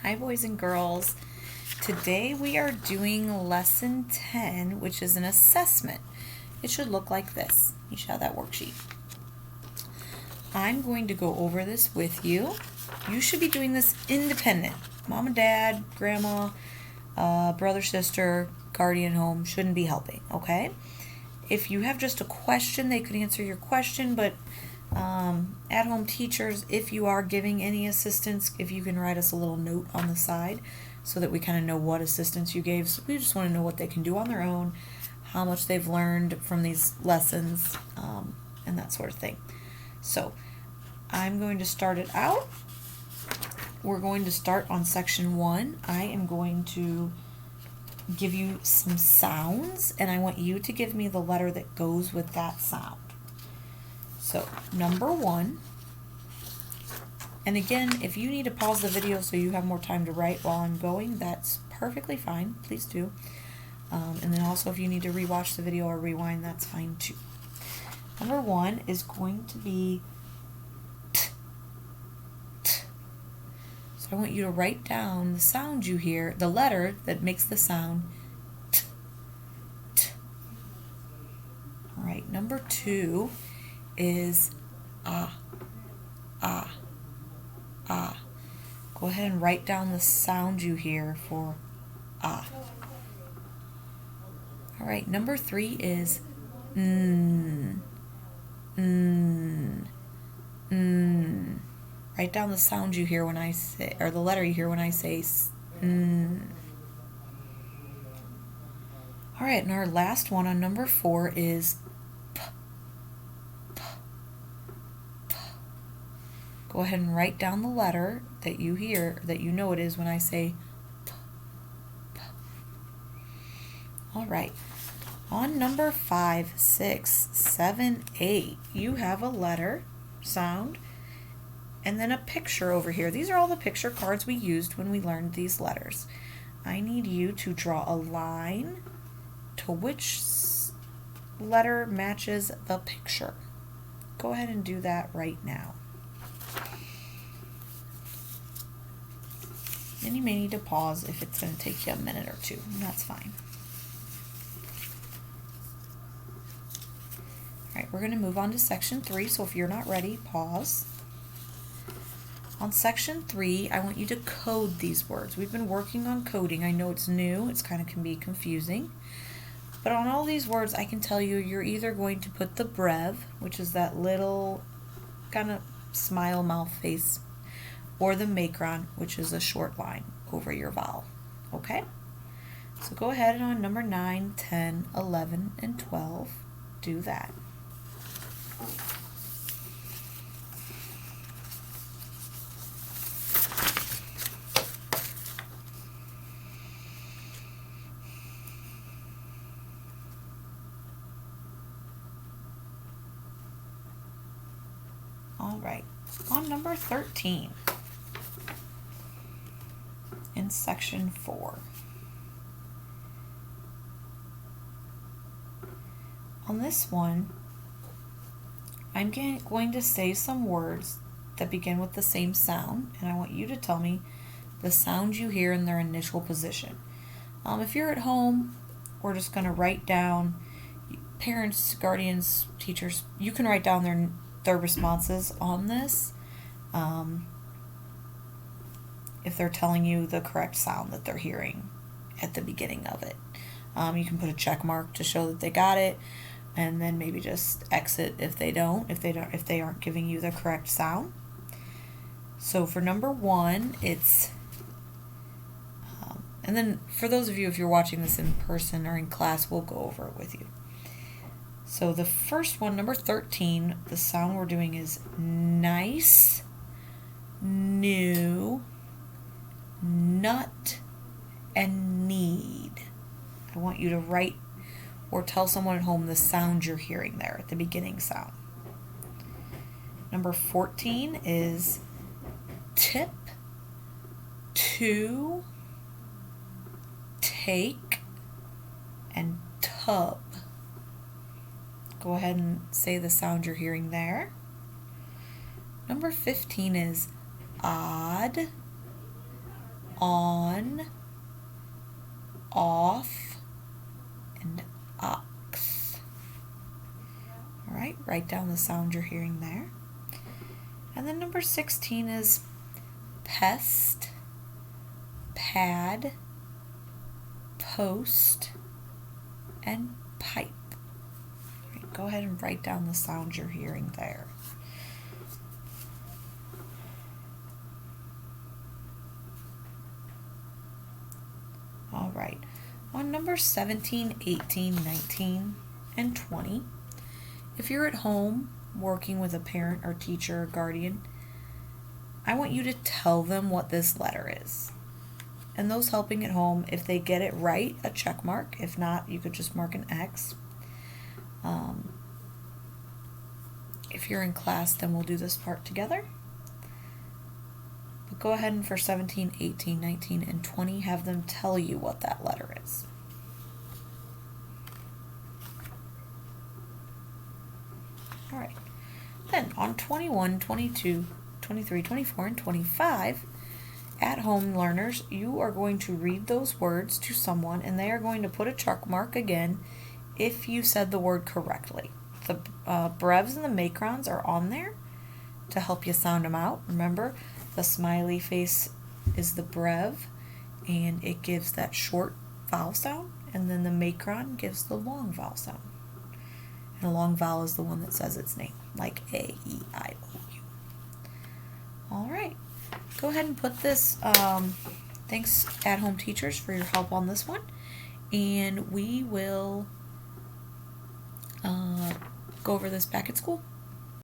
Hi boys and girls. Today we are doing lesson 10, which is an assessment. It should look like this. You should have that worksheet. I'm going to go over this with you. You should be doing this independent. Mom and dad, grandma, brother, sister, guardian home shouldn't be helping, okay? If you have just a question, they could answer your question, but at-home teachers, if you are giving any assistance, if you can write us a little note on the side so that we kind of know what assistance you gave. So we just want to know what they can do on their own, how much they've learned from these lessons, and that sort of thing. So I'm going to start it out. We're going to start on section 1. I am going to give you some sounds, and I want you to give me the letter that goes with that sound. So, number 1, and again, if you need to pause the video so you have more time to write while I'm going, that's perfectly fine. Please do. And then also if you need to rewatch the video or rewind, that's fine too. Number 1 is going to be t, t. So I want you to write down the sound you hear, the letter that makes the sound t, t. All right, number 2 is ah, ah, ah. Go ahead and write down the sound you hear for ah. All right, number 3 is mm, mm, mm. Write down the sound you hear when I say, or the letter you hear when I say mm. All right, and our last one on number 4 is go ahead and write down the letter that you hear, that you know it is when I say p, p. All right. On number 5, 6, 7, 8, you have a letter, sound, and then a picture over here. These are all the picture cards we used when we learned these letters. I need you to draw a line to which letter matches the picture. Go ahead and do that right now. And you may need to pause if it's going to take you a minute or two, and that's fine. All right, we're going to move on to section 3, so if you're not ready, pause. On section 3, I want you to code these words. We've been working on coding. I know it's new, it's kind of can be confusing. But on all these words, I can tell you you're either going to put the brev, which is that little kind of smile mouth face, or the macron, which is a short line over your vowel. Okay? So go ahead and on number 9, 10, 11, and 12, do that. All right, on number 13, in section 4. On this one, I'm going to say some words that begin with the same sound, and I want you to tell me the sound you hear in their initial position. If you're at home, we're just going to write down, parents, guardians, teachers, you can write down their responses on this. If they're telling you the correct sound that they're hearing at the beginning of it. You can put a check mark to show that they got it, and then maybe just exit if they aren't giving you the correct sound. So for number 1, it's and then for those of you, if you're watching this in person or in class, we'll go over it with you. So the first one, number 13, the sound we're doing is nice, new, nut, and need. I want you to write or tell someone at home the sound you're hearing there at the beginning sound. Number 14 is tip, to, take, and tub. Go ahead and say the sound you're hearing there. Number 15 is odd, on, off, and ox. All right, write down the sound you're hearing there. And then number 16 is pest, pad, post, and pipe. All right, go ahead and write down the sounds you're hearing there. All right, on number 17, 18, 19, and 20, if you're at home working with a parent or teacher or guardian, I want you to tell them what this letter is. And those helping at home, if they get it right, a check mark. If not, you could just mark an X. If you're in class, then we'll do this part together. But go ahead and for 17, 18, 19, and 20, have them tell you what that letter is. All right. Then on 21, 22, 23, 24, and 25, at home learners, you are going to read those words to someone and they are going to put a check mark again if you said the word correctly. The brevs and the macrons are on there to help you sound them out. Remember, the smiley face is the brev and it gives that short vowel sound, and then the macron gives the long vowel sound. And a long vowel is the one that says its name, like A, E, I, O, U. All right. Go ahead and put this, thanks at-home teachers for your help on this one, and we will go over this back at school.